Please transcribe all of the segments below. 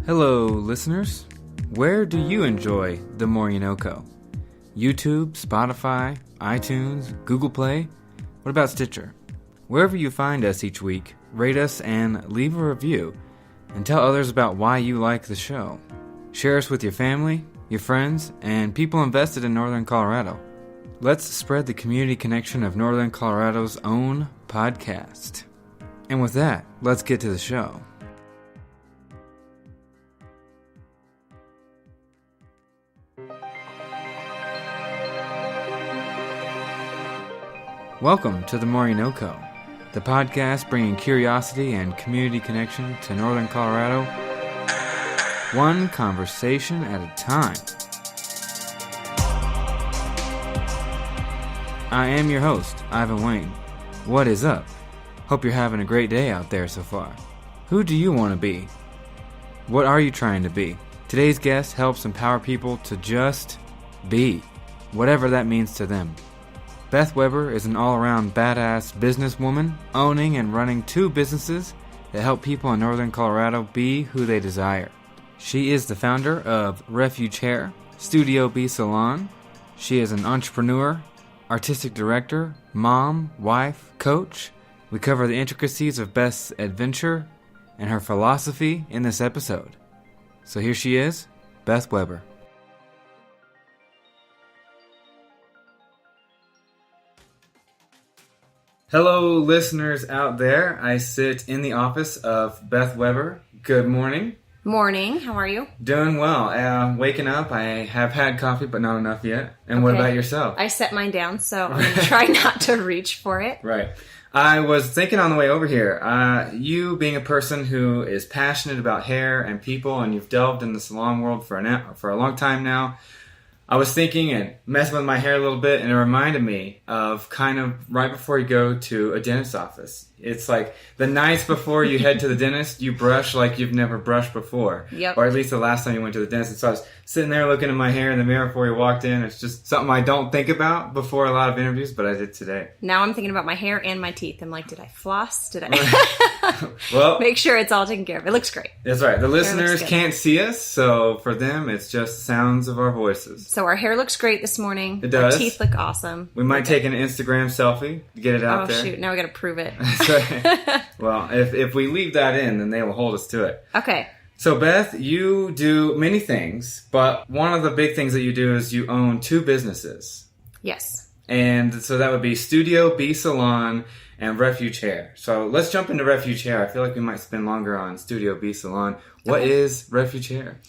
Hello, listeners. Where do you enjoy the more NoCo? YouTube, Spotify, iTunes, Google Play? What about Stitcher? Wherever you find us each week, rate us and leave a review, and tell others about why you like the show. Share us with your family, your friends, and people invested in Northern Colorado. Let's spread the community connection of Northern Colorado's own podcast. And with that, let's get to the show. Welcome to the More NoCo, the podcast bringing curiosity and community connection to Northern Colorado, one conversation at a time. I am your host, Ivan Wayne. What is up? Hope you're having a great day out there so far. Who do you want to be? What are you trying to be? Today's guest helps empower people to just be, whatever that means to them. Beth Weber is an all-around badass businesswoman, owning and running two businesses that help people in Northern Colorado be who they desire. She is the founder of Refuge Hair, Studio B Salon. She is an entrepreneur, artistic director, mom, wife, coach. We cover the intricacies of Beth's adventure and her philosophy in this episode. So here she is, Beth Weber. Hello, listeners out there. I sit in the office of Beth Weber. Good morning. Morning. How are you? Doing well. Waking up. I have had coffee, but not enough yet. And What about yourself? I set mine down, so I'm going to try not to reach for it. Right. I was thinking on the way over here, you being a person who is passionate about hair and people, and you've delved in the salon world for a long time now, I was thinking and messing with my hair a little bit, and it reminded me of kind of right before you go to a dentist's office. It's like the nights before you head to the dentist, you brush like you've never brushed before. Yep. Or at least the last time you went to the dentist. And so I was sitting there looking at my hair in the mirror before you walked in. It's just something I don't think about before a lot of interviews, but I did today. Now I'm thinking about my hair and my teeth. I'm like, did I floss? Did I? Well, make sure it's all taken care of. It looks great. That's right. The listeners can't see us, so for them, it's just sounds of our voices. So our hair looks great this morning. It does. Our teeth look awesome. We might take an Instagram selfie to get it out there. Oh, shoot. Now we got to prove it. Well, if we leave that in, then they will hold us to it. Okay. So, Beth, you do many things, but one of the big things that you do is you own two businesses. Yes. And so that would be Studio B Salon and Refuge Hair. So let's jump into Refuge Hair. I feel like we might spend longer on Studio B Salon. What is Refuge Hair?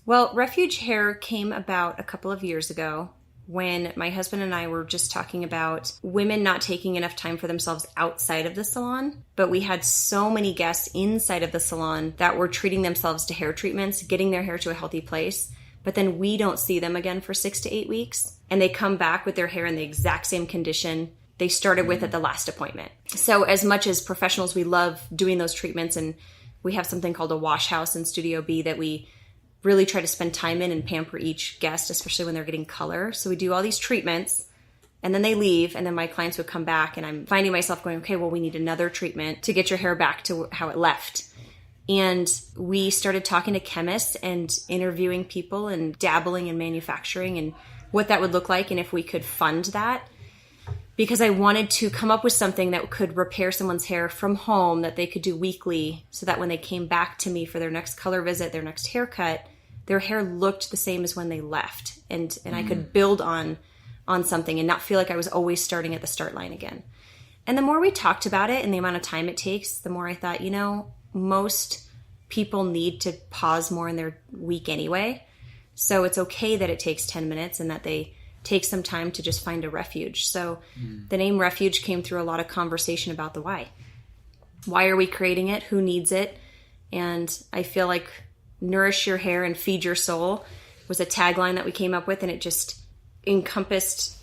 Well, Refuge Hair came about a couple of years ago when my husband and I were just talking about women not taking enough time for themselves outside of the salon. But we had so many guests inside of the salon that were treating themselves to hair treatments, getting their hair to a healthy place. But then we don't see them again for 6 to 8 weeks. And they come back with their hair in the exact same condition they started with at the last appointment. So as much as professionals, we love doing those treatments. And we have something called a wash house in Studio B that we really try to spend time in and pamper each guest, especially when they're getting color. So we do all these treatments and then they leave, and then my clients would come back and I'm finding myself going, okay, well, we need another treatment to get your hair back to how it left. And we started talking to chemists and interviewing people and dabbling in manufacturing and what that would look like and if we could fund that. Because I wanted to come up with something that could repair someone's hair from home that they could do weekly so that when they came back to me for their next color visit, their next haircut, their hair looked the same as when they left. And I could build on something and not feel like I was always starting at the start line again. And the more we talked about it and the amount of time it takes, the more I thought, most people need to pause more in their week anyway. So it's okay that it takes 10 minutes and that they take some time to just find a refuge. So the name Refuge came through a lot of conversation about the why. Why are we creating it? Who needs it? And I feel like nourish your hair and feed your soul was a tagline that we came up with, and it just encompassed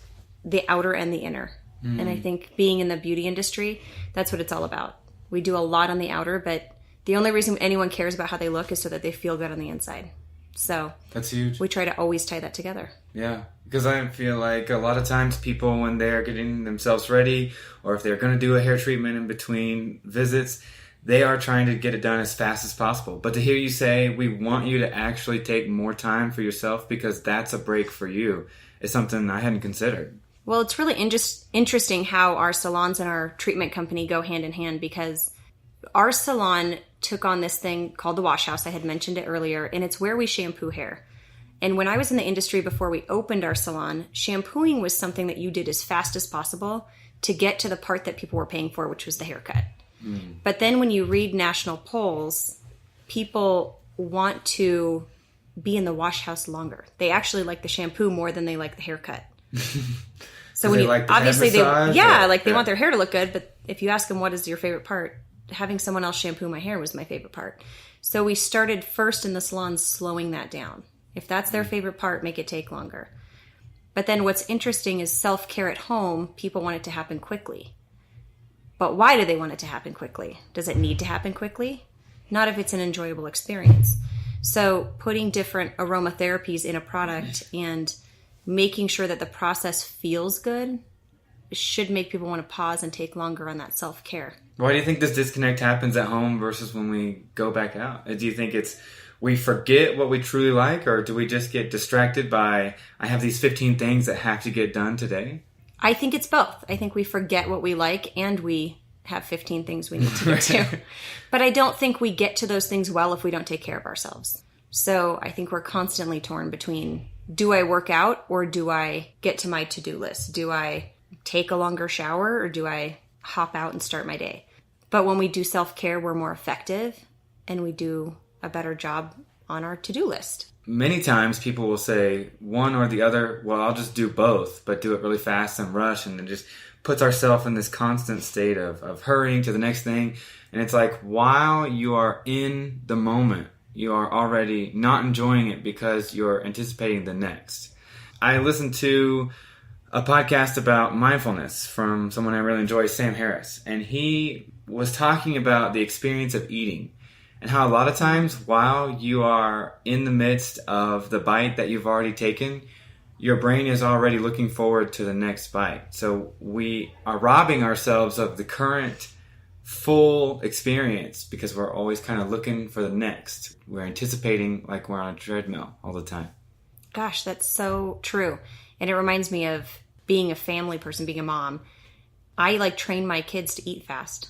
the outer and the inner. And I think being in the beauty industry, that's what it's all about. We do a lot on the outer, but the only reason anyone cares about how they look is so that they feel good on the inside. So that's huge. We try to always tie that together. Yeah, because I feel like a lot of times people, when they're getting themselves ready, or if they're going to do a hair treatment in between visits, they are trying to get it done as fast as possible. But to hear you say we want you to actually take more time for yourself because that's a break for you is something I hadn't considered. Well, it's really interesting how our salons and our treatment company go hand in hand, because our salon took on this thing called the Wash House. I had mentioned it earlier, and it's where we shampoo hair. And when I was in the industry before we opened our salon, shampooing was something that you did as fast as possible to get to the part that people were paying for, which was the haircut. But then when you read national polls, people want to be in the wash house longer. They actually like the shampoo more than they like the haircut. So when you like the obviously massage, they want their hair to look good, but if you ask them what is your favorite part, having someone else shampoo my hair was my favorite part. So we started first in the salon slowing that down. If that's their favorite part, make it take longer. But then what's interesting is self-care at home, people want it to happen quickly. But why do they want it to happen quickly? Does it need to happen quickly? Not if it's an enjoyable experience. So putting different aromatherapies in a product and making sure that the process feels good should make people want to pause and take longer on that self-care. Why do you think this disconnect happens at home versus when we go back out? Do you think it's we forget what we truly like, or do we just get distracted by, I have these 15 things that have to get done today? I think it's both. I think we forget what we like and we have 15 things we need to get to. But I don't think we get to those things well if we don't take care of ourselves. So I think we're constantly torn between, do I work out or do I get to my to-do list? Do I take a longer shower or do I hop out and start my day? But when we do self-care, we're more effective and we do a better job on our to-do list. Many times people will say one or the other, well, I'll just do both, but do it really fast and rush, and it just puts ourselves in this constant state of hurrying to the next thing. And it's like, while you are in the moment, you are already not enjoying it because you're anticipating the next. I listened to a podcast about mindfulness from someone I really enjoy, Sam Harris, and he was talking about the experience of eating. And how a lot of times while you are in the midst of the bite that you've already taken, your brain is already looking forward to the next bite. So we are robbing ourselves of the current full experience because we're always kind of looking for the next. We're anticipating like we're on a treadmill all the time. Gosh, that's so true. And it reminds me of being a family person, being a mom. I train my kids to eat fast.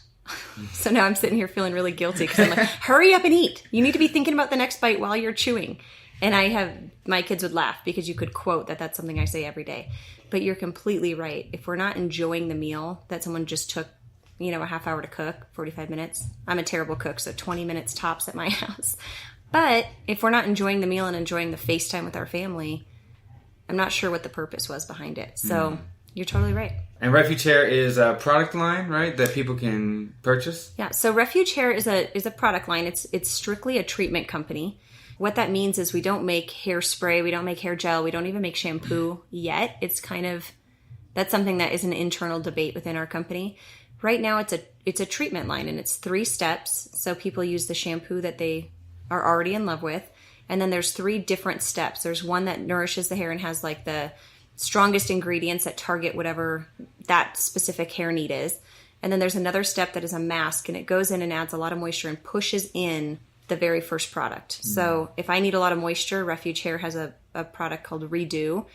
So now I'm sitting here feeling really guilty because I'm like, hurry up and eat. You need to be thinking about the next bite while you're chewing. And my kids would laugh because you could quote that that's something I say every day. But you're completely right. If we're not enjoying the meal that someone just took, a half hour to cook, 45 minutes. I'm a terrible cook, so 20 minutes tops at my house. But if we're not enjoying the meal and enjoying the FaceTime with our family, I'm not sure what the purpose was behind it. So you're totally right. And Refuge Hair is a product line, right, that people can purchase? Yeah, so Refuge Hair is a product line. It's strictly a treatment company. What that means is we don't make hairspray, we don't make hair gel, we don't even make shampoo yet. That's something that is an internal debate within our company. Right now it's a treatment line and it's 3 steps. So people use the shampoo that they are already in love with. And then there's 3 different steps. There's one that nourishes the hair and has the strongest ingredients that target whatever that specific hair need is. And then there's another step that is a mask, and it goes in and adds a lot of moisture and pushes in the very first product. So if I need a lot of moisture, Refuge Hair has a product called Redo,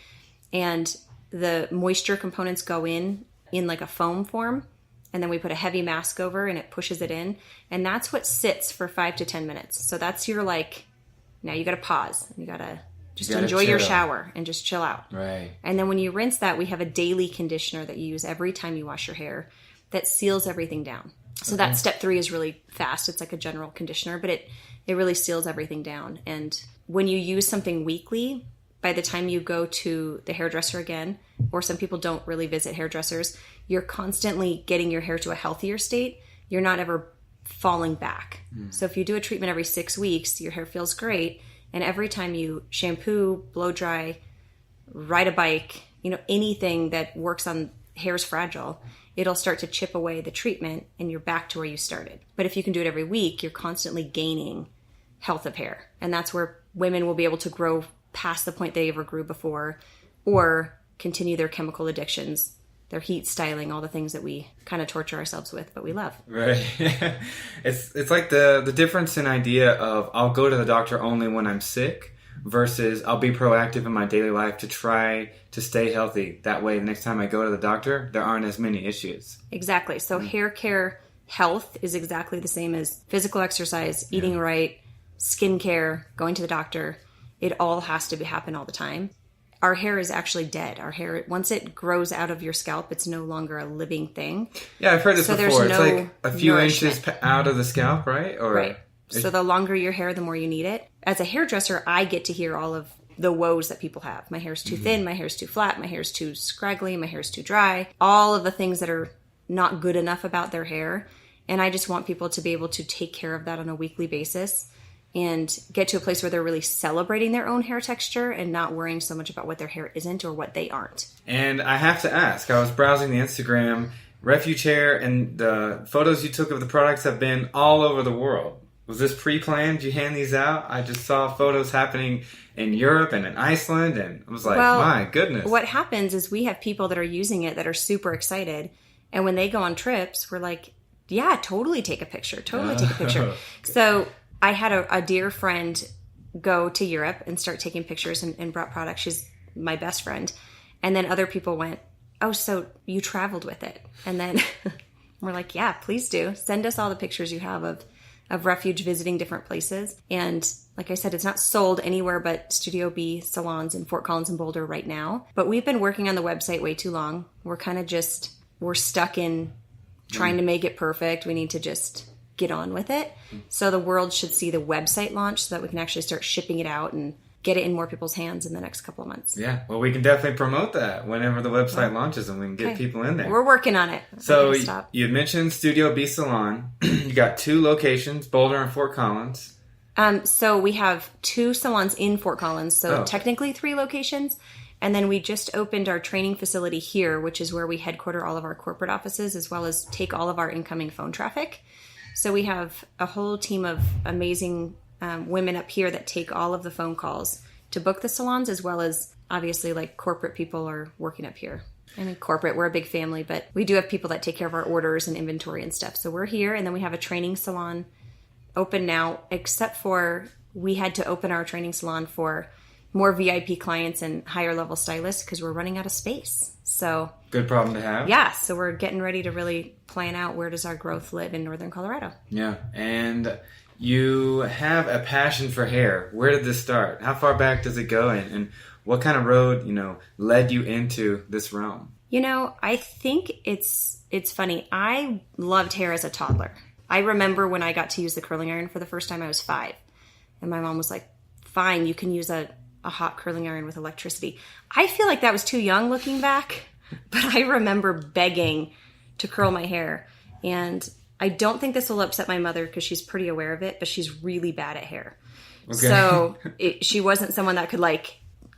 and the moisture components go in a foam form, and then we put a heavy mask over and it pushes it in, and that's what sits for 5 to 10 minutes. So that's your now you got to pause. You got to just enjoy your shower and just chill out. Right. And then when you rinse that, we have a daily conditioner that you use every time you wash your hair that seals everything down. So that step 3 is really fast. It's like a general conditioner, but it really seals everything down. And when you use something weekly, by the time you go to the hairdresser again, or some people don't really visit hairdressers, you're constantly getting your hair to a healthier state. You're not ever falling back. So if you do a treatment every 6 weeks, your hair feels great. And every time you shampoo, blow dry, ride a bike, anything that works on hair's fragile, it'll start to chip away the treatment and you're back to where you started. But if you can do it every week, you're constantly gaining health of hair. And that's where women will be able to grow past the point they ever grew before, or continue their chemical addictions their heat styling, all the things that we kind of torture ourselves with, but we love. Right. It's like the difference in idea of I'll go to the doctor only when I'm sick versus I'll be proactive in my daily life to try to stay healthy. That way, the next time I go to the doctor, there aren't as many issues. Exactly. So hair care health is exactly the same as physical exercise, eating right, skincare, going to the doctor. It all has to happen all the time. Our hair is actually dead. Our hair, once it grows out of your scalp, it's no longer a living thing. Yeah, I've heard this So before. there's It's no like a few nourishment. inches out of the scalp, right? Or Right. So the longer your hair, the more you need it. As a hairdresser, I get to hear all of the woes that people have. My hair's too thin, my hair's too flat, my hair's too scraggly, my hair's too dry. All of the things that are not good enough about their hair. And I just want people to be able to take care of that on a weekly basis and get to a place where they're really celebrating their own hair texture and not worrying so much about what their hair isn't or what they aren't. And I have to ask, I was browsing the Instagram, Refuge Hair, and the photos you took of the products have been all over the world. Was this pre-planned? Did you hand these out? I just saw photos happening in Europe and in Iceland, and I was like, my goodness. What happens is we have people that are using it that are super excited, and when they go on trips, we're like, yeah, totally take a picture, take a picture. So I had a dear friend go to Europe and start taking pictures and brought products. She's my best friend. And then other people went, oh, so you traveled with it. And then we're like, yeah, please do. Send us all the pictures you have of Refuge visiting different places. And like I said, it's not sold anywhere but Studio B salons in Fort Collins and Boulder right now. But we've been working on the website way too long. We're kind of we're stuck in trying to make it perfect. We need to just get on with it. So the world should see the website launch so that we can actually start shipping it out and get it in more people's hands in the next couple of months. Yeah, well, we can definitely promote that whenever the website launches and we can get people in there. We're working on it. So you mentioned Studio B Salon. You got 2 locations, Boulder and Fort Collins. So we have 2 salons in Fort Collins, so technically 3 locations. And then we just opened our training facility here, which is where we headquarter all of our corporate offices, as well as take all of our incoming phone traffic. So we have a whole team of amazing women up here that take all of the phone calls to book the salons, as well as obviously like corporate people are working up here. I mean, corporate, we're a big family, but we do have people that take care of our orders and inventory and stuff. So we're here, and then we have a training salon open now, except for we had to open our training salon for more VIP clients and higher level stylists because we're running out of space. So good problem to have. Yeah, so we're getting ready to really plan out where does our growth live in Northern Colorado. Yeah, and you have a passion for hair. Where did this start? How far back does it go, and what kind of road, led you into this realm? I think it's funny. I loved hair as a toddler. I remember when I got to use the curling iron for the first time, I was 5. And my mom was like, fine, you can use a hot curling iron with electricity. I feel like that was too young looking back, but I remember begging to curl my hair. And I don't think this will upset my mother because she's pretty aware of it, but she's really bad at hair. Okay. So she wasn't someone that could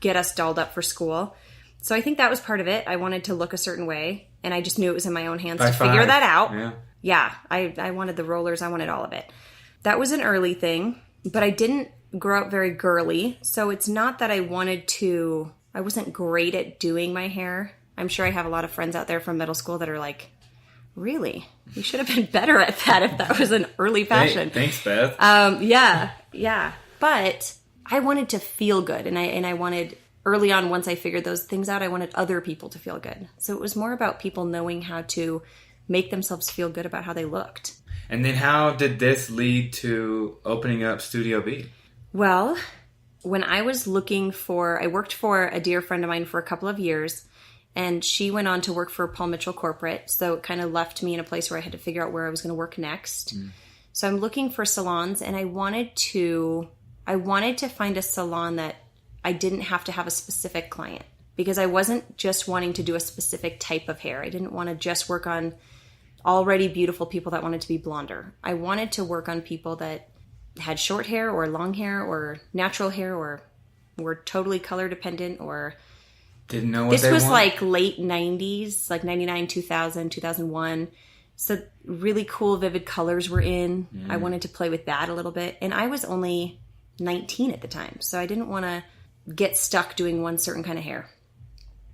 get us dolled up for school. So I think that was part of it. I wanted to look a certain way, and I just knew it was in my own hands to figure that out. Yeah, I wanted the rollers. I wanted all of it. That was an early thing, but I didn't grow up very girly. So it's not that I wasn't great at doing my hair. I'm sure I have a lot of friends out there from middle school that are like, really? You should have been better at that if that was an early fashion. Thanks, Beth. Yeah. But I wanted to feel good, and I wanted, early on, once I figured those things out, I wanted other people to feel good. So it was more about people knowing how to make themselves feel good about how they looked. And then how did this lead to opening up Studio B? Well, when I was I worked for a dear friend of mine for a couple of years, and she went on to work for Paul Mitchell Corporate. So it kind of left me in a place where I had to figure out where I was going to work next. So I'm looking for salons, and I wanted to find a salon that I didn't have to have a specific client, because I wasn't just wanting to do a specific type of hair. I didn't want to just work on already beautiful people that wanted to be blonder. I wanted to work on people that had short hair or long hair or natural hair or were totally color dependent or didn't know what this they was want. Like late 90s, like 99, 2000, 2001. So really cool, vivid colors were in. I wanted to play with that a little bit. And I was only 19 at the time, so I didn't want to get stuck doing one certain kind of hair.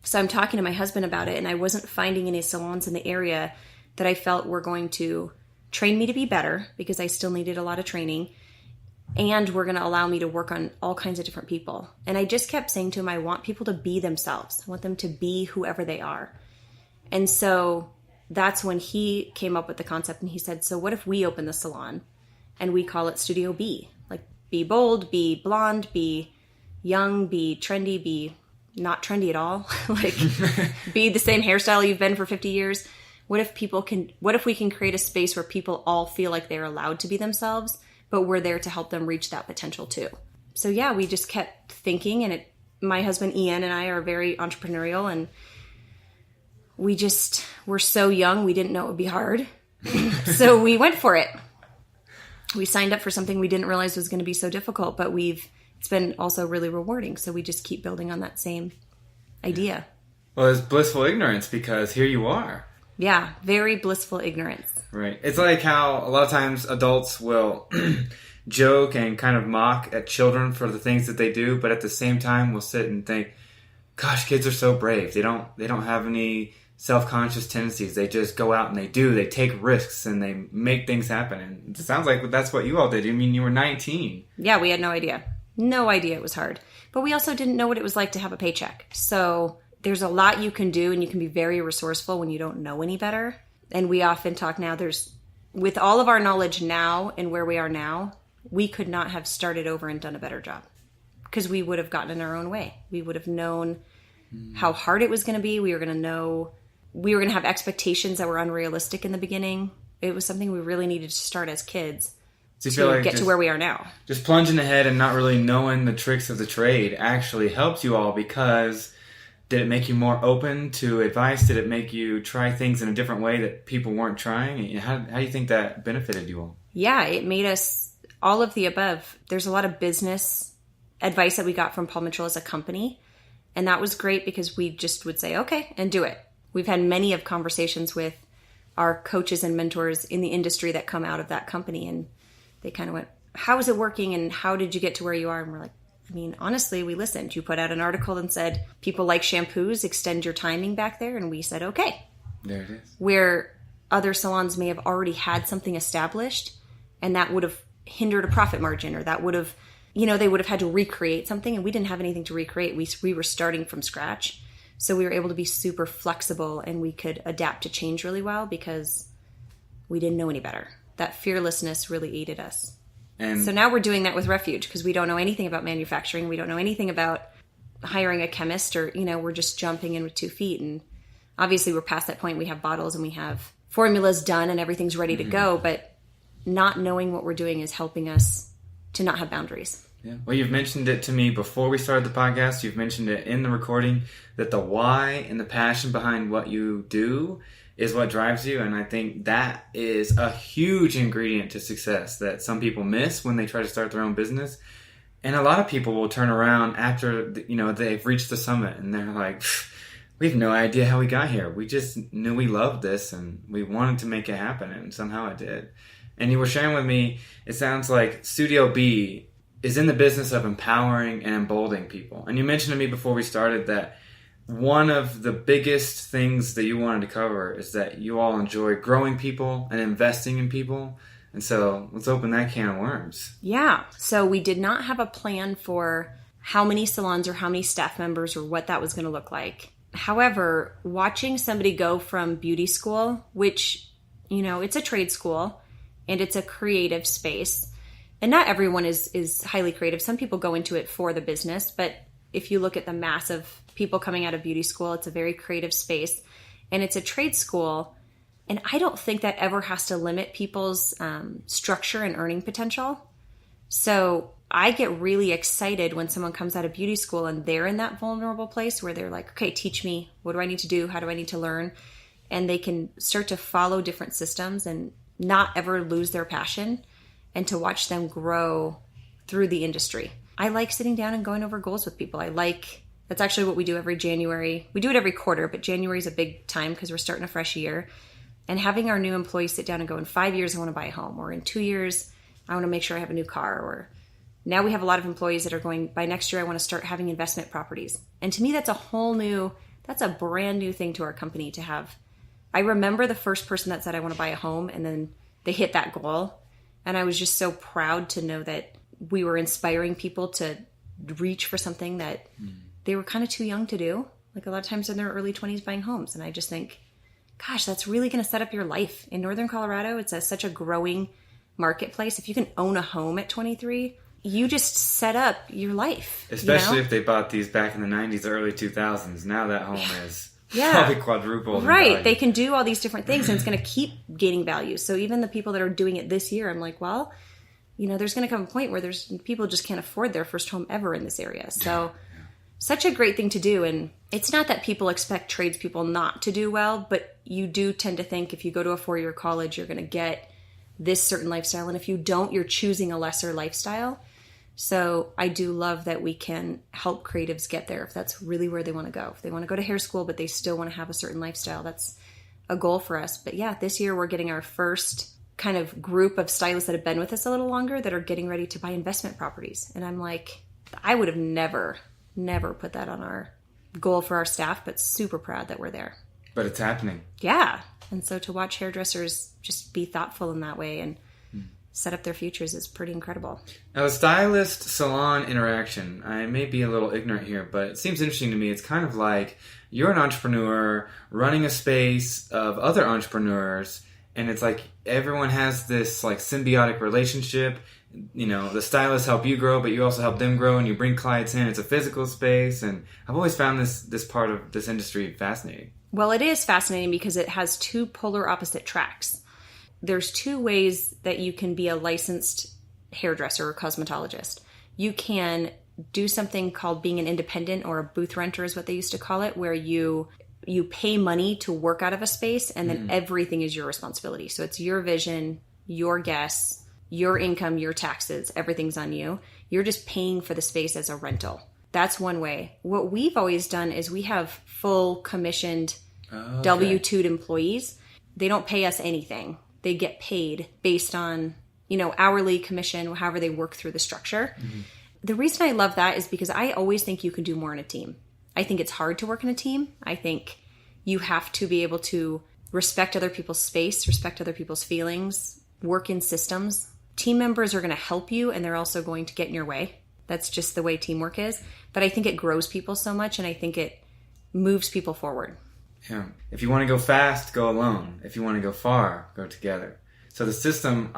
So I'm talking to my husband about it, and I wasn't finding any salons in the area that I felt were going to train me to be better, because I still needed a lot of training, and were going to allow me to work on all kinds of different people. And I just kept saying to him, I want people to be themselves. I want them to be whoever they are. And so that's when he came up with the concept, and he said, so what if we open the salon and we call it Studio B? Like, be bold, be blonde, be young, be trendy, be not trendy at all. Like, be the same hairstyle you've been for 50 years. What if we can create a space where people all feel like they're allowed to be themselves, but we're there to help them reach that potential too? So yeah, we just kept thinking, and my husband Ian and I are very entrepreneurial, and we're so young, we didn't know it would be hard. So we went for it. We signed up for something we didn't realize was going to be so difficult, but it's been also really rewarding. So we just keep building on that same idea. Well, it's blissful ignorance, because here you are. Yeah, very blissful ignorance. Right. It's like how a lot of times adults will joke and kind of mock at children for the things that they do, but at the same time will sit and think, gosh, kids are so brave. They don't have any self-conscious tendencies. They just go out and they take risks, and they make things happen. And it sounds like that's what you all did. I mean, you were 19. Yeah, we had no idea. No idea it was hard. But we also didn't know what it was like to have a paycheck. So there's a lot you can do, and you can be very resourceful when you don't know any better. And we often talk now, with all of our knowledge now and where we are now, we could not have started over and done a better job, because we would have gotten in our own way. We would have known how hard it was going to be. We were going to have expectations that were unrealistic in the beginning. It was something we really needed to start as kids to get to where we are now. Just plunging ahead and not really knowing the tricks of the trade actually helps you all, because did it make you more open to advice? Did it make you try things in a different way that people weren't trying? How do you think that benefited you all? Yeah, it made us all of the above. There's a lot of business advice that we got from Paul Mitchell as a company, and that was great, because we just would say, okay, and do it. We've had many of conversations with our coaches and mentors in the industry that come out of that company, and they kind of went, how is it working, and how did you get to where you are? And we're like, I mean, honestly, we listened. You put out an article and said, people like shampoos, extend your timing back there. And we said, okay. There it is. Where other salons may have already had something established, and that would have hindered a profit margin, or that would have, they would have had to recreate something, and we didn't have anything to recreate. We were starting from scratch. So we were able to be super flexible, and we could adapt to change really well, because we didn't know any better. That fearlessness really aided us. And so now we're doing that with Refuge, because we don't know anything about manufacturing. We don't know anything about hiring a chemist, or, we're just jumping in with 2 feet. And obviously we're past that point. We have bottles and we have formulas done and everything's ready to go. But not knowing what we're doing is helping us to not have boundaries. Yeah. Well, you've mentioned it to me before we started the podcast. You've mentioned it in the recording, that the why and the passion behind what you do is what drives you. And I think that is a huge ingredient to success that some people miss when they try to start their own business. And a lot of people will turn around after, they've reached the summit, and they're like, we have no idea how we got here. We just knew we loved this and we wanted to make it happen, and somehow it did. And you were sharing with me, it sounds like Studio B is in the business of empowering and emboldening people. And you mentioned to me before we started that one of the biggest things that you wanted to cover is that you all enjoy growing people and investing in people. And so let's open that can of worms. Yeah. So we did not have a plan for how many salons or how many staff members or what that was going to look like. However, watching somebody go from beauty school, which, it's a trade school and it's a creative space, and not everyone is highly creative. Some people go into it for the business, but if you look at the mass of people coming out of beauty school, it's a very creative space, and it's a trade school. And I don't think that ever has to limit people's structure and earning potential. So I get really excited when someone comes out of beauty school and they're in that vulnerable place where they're like, okay, teach me. What do I need to do? How do I need to learn? And they can start to follow different systems and not ever lose their passion, and to watch them grow through the industry. I like sitting down and going over goals with people. That's actually what we do every January. We do it every quarter, but January is a big time because we're starting a fresh year. And having our new employees sit down and go, in 5 years, I want to buy a home, or in 2 years, I want to make sure I have a new car, or now we have a lot of employees that are going, by next year, I want to start having investment properties. And to me, that's a whole new that's a brand new thing to our company to have. I remember the first person that said, I want to buy a home, and then they hit that goal. And I was just so proud to know that we were inspiring people to reach for something that they were kind of too young to do. Like a lot of times in their early 20s buying homes. And I just think, gosh, that's really going to set up your life. In Northern Colorado, it's such a growing marketplace. If you can own a home at 23, you just set up your life. Especially if they bought these back in the 90s, early 2000s. Now that home is probably quadrupled. Right. They can do all these different things, and it's going to keep gaining value. So even the people that are doing it this year, I'm like, well, there's going to come a point where there's people just can't afford their first home ever in this area. So such a great thing to do. And it's not that people expect tradespeople not to do well, but you do tend to think if you go to a 4-year college, you're going to get this certain lifestyle. And if you don't, you're choosing a lesser lifestyle. So I do love that we can help creatives get there if that's really where they want to go. If they want to go to hair school, but they still want to have a certain lifestyle, that's a goal for us. But yeah, this year we're getting our first kind of group of stylists that have been with us a little longer that are getting ready to buy investment properties. And I'm like, I would have never put that on our goal for our staff, but super proud that we're there. But it's happening. Yeah. And so to watch hairdressers just be thoughtful in that way and set up their futures is pretty incredible. Now, the stylist-salon interaction, I may be a little ignorant here, but it seems interesting to me. It's kind of like you're an entrepreneur running a space of other entrepreneurs, and it's like everyone has this like symbiotic relationship. The stylists help you grow, but you also help them grow, and you bring clients in. It's a physical space, and I've always found this part of this industry fascinating. Well, it is fascinating because it has two polar opposite tracks. There's two ways that you can be a licensed hairdresser or cosmetologist. You can do something called being an independent, or a booth renter is what they used to call it, where you pay money to work out of a space, and then everything is your responsibility. So it's your vision, your guests, your income, your taxes, everything's on you. You're just paying for the space as a rental. That's one way. What we've always done is we have full commissioned W-2'd employees. They don't pay us anything. They get paid based on, hourly commission, however they work through the structure. Mm-hmm. The reason I love that is because I always think you can do more in a team. I think it's hard to work in a team. I think you have to be able to respect other people's space, respect other people's feelings, work in systems. Team members are going to help you, and they're also going to get in your way. That's just the way teamwork is. But I think it grows people so much, and I think it moves people forward. Yeah. If you want to go fast, go alone. If you want to go far, go together. So the system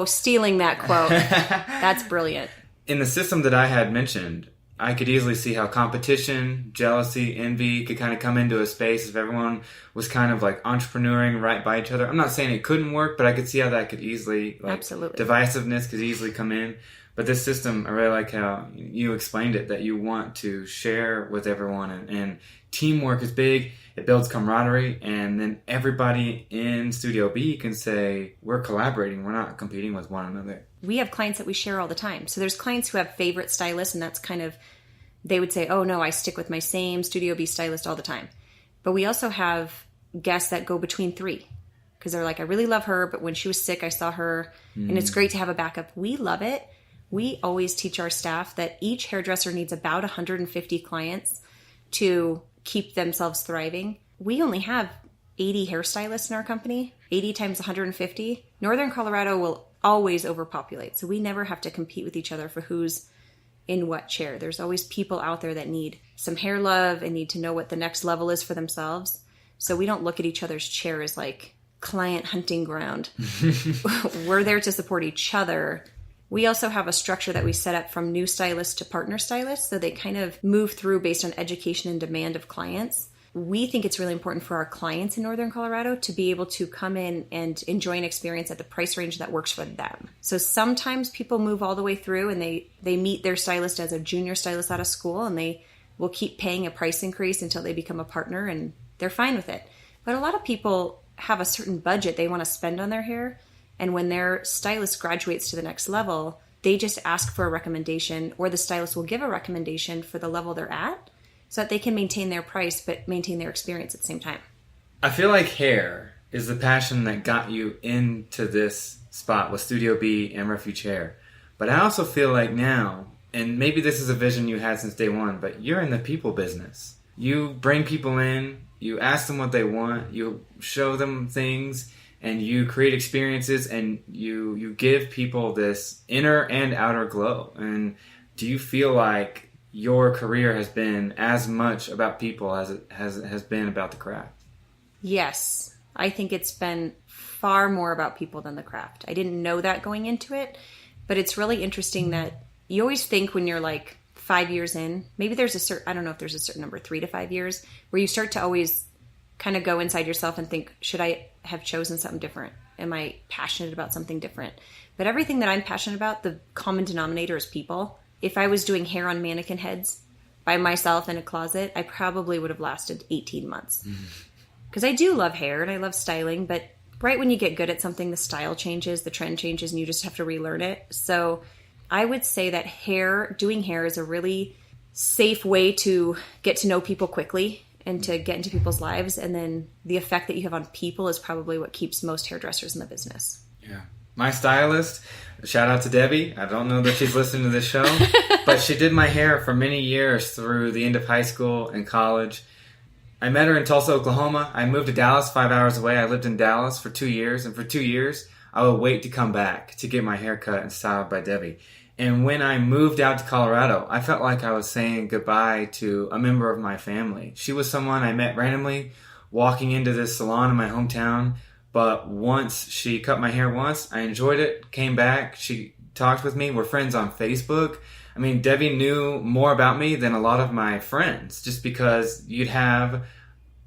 stealing that quote. That's brilliant. In the system that I had mentioned, I could easily see how competition, jealousy, envy could kind of come into a space if everyone was kind of like entrepreneuring right by each other. I'm not saying it couldn't work, but I could see how that could easily, absolutely, divisiveness could easily come in. But this system, I really like how you explained it, that you want to share with everyone, and teamwork is big. It builds camaraderie, and then everybody in Studio B can say, we're collaborating, we're not competing with one another. We have clients that we share all the time. So there's clients who have favorite stylists, and that's kind of, they would say, oh no, I stick with my same Studio B stylist all the time. But we also have guests that go between 3. Because they're like, I really love her, but when she was sick, I saw her, and it's great to have a backup. We love it. We always teach our staff that each hairdresser needs about 150 clients to keep themselves thriving. We only have 80 hairstylists in our company. 80 times 150. Northern Colorado will always overpopulate, so we never have to compete with each other for who's in what chair. There's always people out there that need some hair love and need to know what the next level is for themselves. So we don't look at each other's chair as like client hunting ground. We're there to support each other. We also have a structure that we set up from new stylists to partner stylists, so they kind of move through based on education and demand of clients. We think it's really important for our clients in Northern Colorado to be able to come in and enjoy an experience at the price range that works for them. So sometimes people move all the way through and they meet their stylist as a junior stylist out of school, and they will keep paying a price increase until they become a partner, and they're fine with it. But a lot of people have a certain budget they want to spend on their hair. And when their stylist graduates to the next level, they just ask for a recommendation, or the stylist will give a recommendation for the level they're at so that they can maintain their price but maintain their experience at the same time. I feel like hair is the passion that got you into this spot with Studio B and Refuge Hair. But I also feel like now, and maybe this is a vision you had since day one, but you're in the people business. You bring people in, you ask them what they want, you show them things, and you create experiences, and you give people this inner and outer glow. And do you feel like your career has been as much about people as it has been about the craft? Yes. I think it's been far more about people than the craft. I didn't know that going into it, but it's really interesting that you always think when you're like 5 years in, maybe there's a certain, I don't know if there's a certain number, 3 to 5 years, where you start to always kind of go inside yourself and think, should I have chosen something different? Am I passionate about something different? But everything that I'm passionate about, the common denominator is people. If I was doing hair on mannequin heads by myself in a closet, I probably would have lasted 18 months. Because I do love hair and I love styling, but right when you get good at something, the style changes, the trend changes, and you just have to relearn it. So I would say that doing hair is a really safe way to get to know people quickly and to get into people's lives. And then the effect that you have on people is probably what keeps most hairdressers in the business. Yeah. My stylist, shout out to Debbie. I don't know that she's listening to this show, but she did my hair for many years through the end of high school and college. I met her in Tulsa, Oklahoma. I moved to Dallas 5 hours away. I lived in Dallas for 2 years, and for 2 years, I would wait to come back to get my hair cut and styled by Debbie. And when I moved out to Colorado, I felt like I was saying goodbye to a member of my family. She was someone I met randomly walking into this salon in my hometown, but once she cut my hair once, I enjoyed it, came back, she talked with me, we're friends on Facebook. I mean, Debbie knew more about me than a lot of my friends, just because you'd have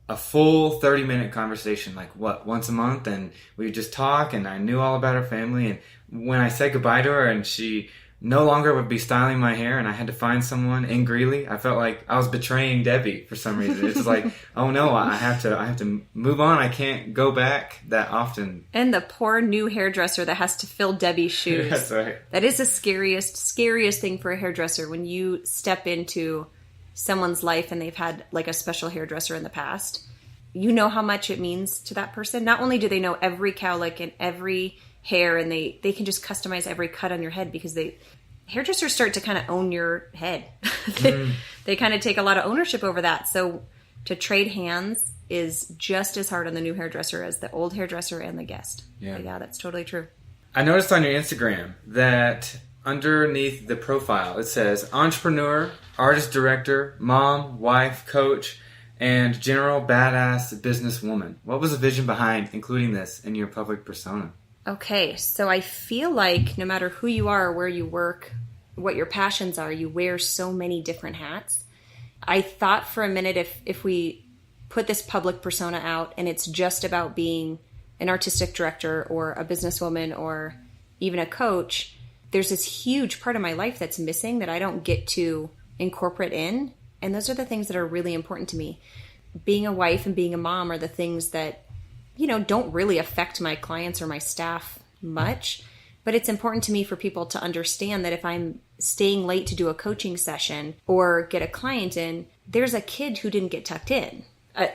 a full 30-minute conversation, like once a month, and we would just talk, and I knew all about her family. And when I said goodbye to her and she no longer would be styling my hair and I had to find someone in Greeley, I felt like I was betraying Debbie for some reason. It's like, oh no, I have to move on. I can't go back that often. And the poor new hairdresser that has to fill Debbie's shoes. That's right. That is the scariest thing for a hairdresser, when you step into someone's life and they've had like a special hairdresser in the past. You know how much it means to that person. Not only do they know every cowlick and every hair, and they can just customize every cut on your head, because hairdressers start to kind of own your head. They kind of take a lot of ownership over that. So to trade hands is just as hard on the new hairdresser as the old hairdresser and the guest. Yeah, that's totally true. I noticed on your Instagram that underneath the profile it says entrepreneur, artist director, mom, wife, coach, and general badass businesswoman. What was the vision behind including this in your public persona? Okay, so I feel like no matter who you are, where you work, what your passions are, you wear so many different hats. I thought for a minute, if we put this public persona out and it's just about being an artistic director or a businesswoman or even a coach, there's this huge part of my life that's missing that I don't get to incorporate in. And those are the things that are really important to me. Being a wife and being a mom are the things that, don't really affect my clients or my staff much. But it's important to me for people to understand that if I'm staying late to do a coaching session or get a client in, there's a kid who didn't get tucked in.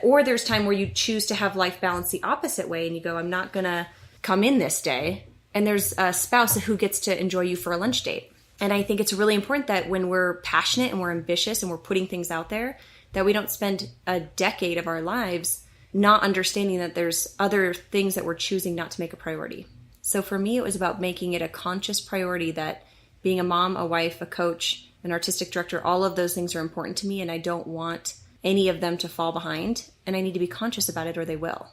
Or there's time where you choose to have life balance the opposite way and you go, I'm not going to come in this day. And there's a spouse who gets to enjoy you for a lunch date. And I think it's really important that when we're passionate and we're ambitious and we're putting things out there, that we don't spend a decade of our lives not understanding that there's other things that we're choosing not to make a priority. So for me, it was about making it a conscious priority that being a mom, a wife, a coach, an artistic director, all of those things are important to me, and I don't want any of them to fall behind, and I need to be conscious about it or they will.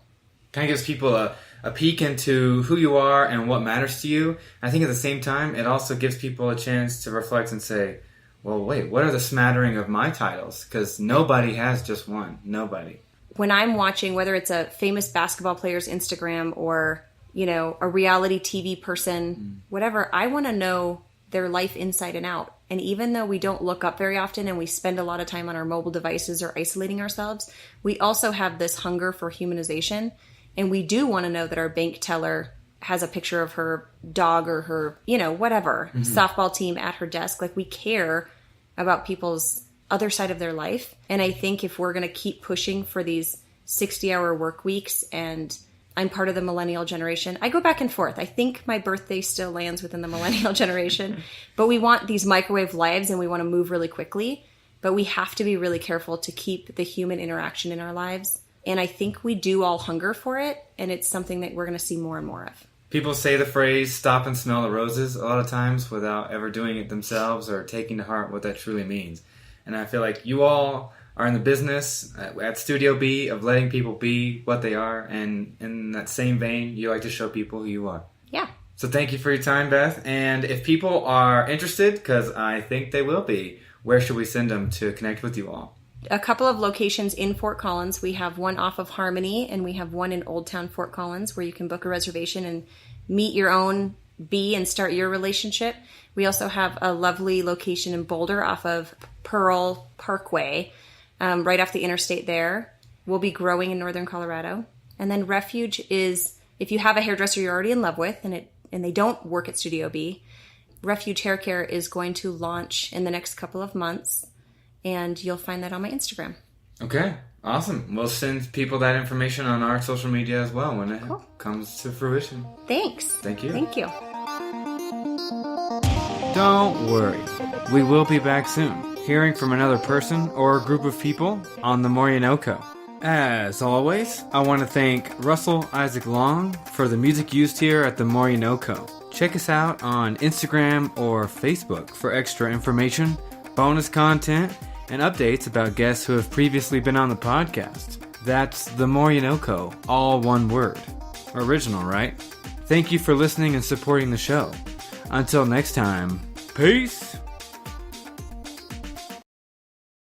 Kind of gives people a peek into who you are and what matters to you. I think at the same time, it also gives people a chance to reflect and say, well, wait, what are the smattering of my titles? Because nobody has just one. Nobody. When I'm watching, whether it's a famous basketball player's Instagram or, a reality TV person, whatever, I want to know their life inside and out. And even though we don't look up very often and we spend a lot of time on our mobile devices or isolating ourselves, we also have this hunger for humanization. And we do want to know that our bank teller has a picture of her dog or her, whatever, softball team at her desk. Like, we care about people's other side of their life. And I think if we're going to keep pushing for these 60-hour work weeks, and I'm part of the millennial generation, I go back and forth. I think my birthday still lands within the millennial generation, but we want these microwave lives and we want to move really quickly. but we have to be really careful to keep the human interaction in our lives. And I think we do all hunger for it, and it's something that we're going to see more and more of. People say the phrase, stop and smell the roses, a lot of times without ever doing it themselves or taking to heart what that truly means. And I feel like you all are in the business at Studio B of letting people be what they are, and in that same vein, you like to show people who you are. Yeah. So thank you for your time, Beth. And if people are interested, because I think they will be, where should we send them to connect with you all? A couple of locations in Fort Collins. We have one off of Harmony, and we have one in Old Town Fort Collins where you can book a reservation and meet your own bee and start your relationship. We also have a lovely location in Boulder off of Pearl Parkway, right off the interstate there. We'll be growing in northern Colorado. And then Refuge is, if you have a hairdresser you're already in love with and they don't work at Studio B, Refuge Hair Care is going to launch in the next couple of months, and you'll find that on my Instagram. Okay, awesome. We'll send people that information on our social media as well when it comes to fruition. Thanks. Thank you. Thank you. Don't worry. We will be back soon, hearing from another person or a group of people on the NoCo. As always, I want to thank Russell Isaac Long for the music used here at the NoCo. Check us out on Instagram or Facebook for extra information, bonus content, and updates about guests who have previously been on the podcast. That's the NoCo, all one word. Original, right? Thank you for listening and supporting the show. Until next time, peace!